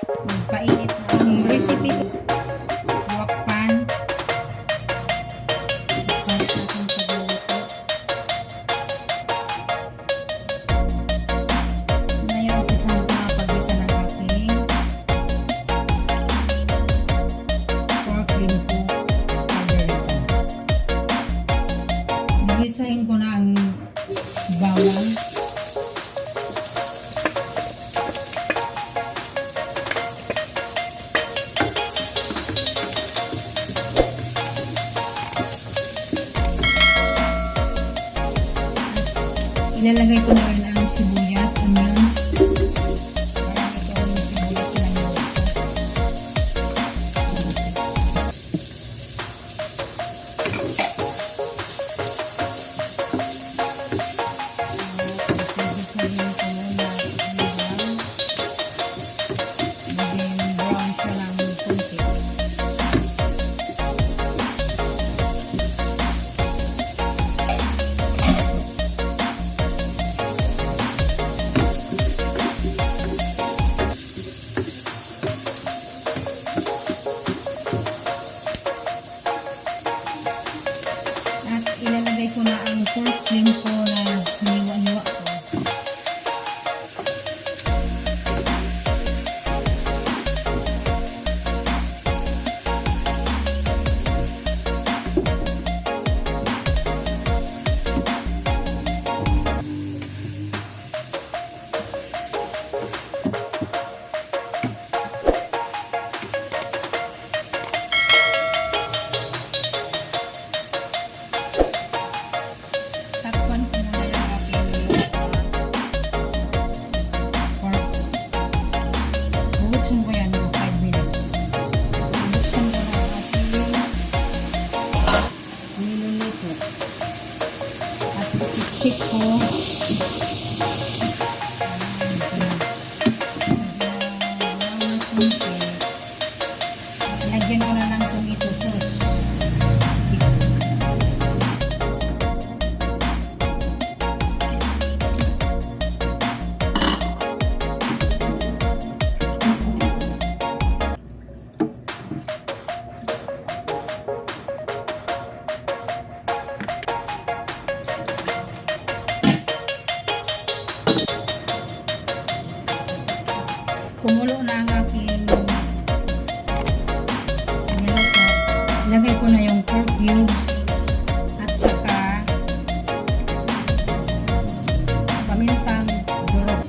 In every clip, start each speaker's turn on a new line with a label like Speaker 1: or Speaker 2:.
Speaker 1: Painit na ang recipe ko. Wok pan. Ngayon, isang pagisa ng aking pork Liempo Caldereta. Nagisahin ko na ang bawang. Ilalagay ko na rin ang sibuyas, onions. Parang ito ang sibuyas na lang ito. Isigisahin ko muna hanggang maging brown siya lang konti. Ilalagay ko na ang pork Liempo na niwa-niwa ko. Buksan ko yan ng 5 minutes. Buksan ko na ating niluluto. At itik ko. Lagyan ko na ng tomato sauce. Kumulo na ang aking niluto. Ilagay ko na yung pork cubes at saka pamintang durog.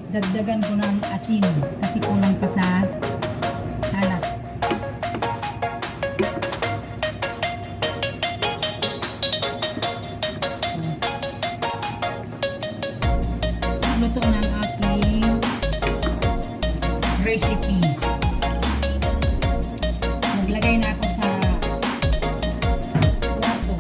Speaker 1: dagdagan ko ng asin kasi kulang pa sa alat. Luto na ang aking recipe. Maglagay na ako sa plato.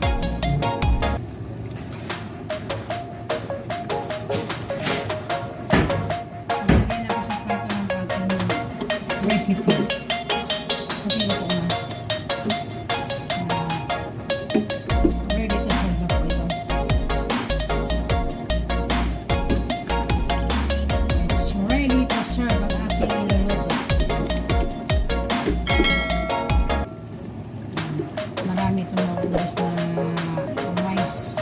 Speaker 1: Maglagay na ako sa plato ng aking recipe. Kasi luto na. Ready to serve na po ito. It's ready to serve ang ating niluluto. Marami itong naubos na rice.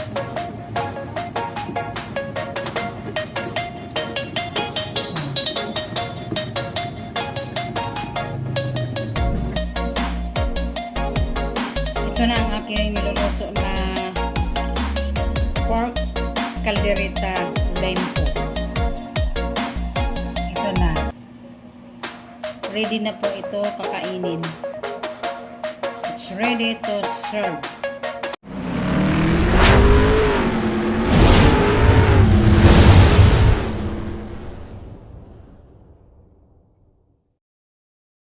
Speaker 1: Ito na ang aking niluluto na pork caldereta liempo. Ito na. Ready na po ito kakainin. It's ready to serve.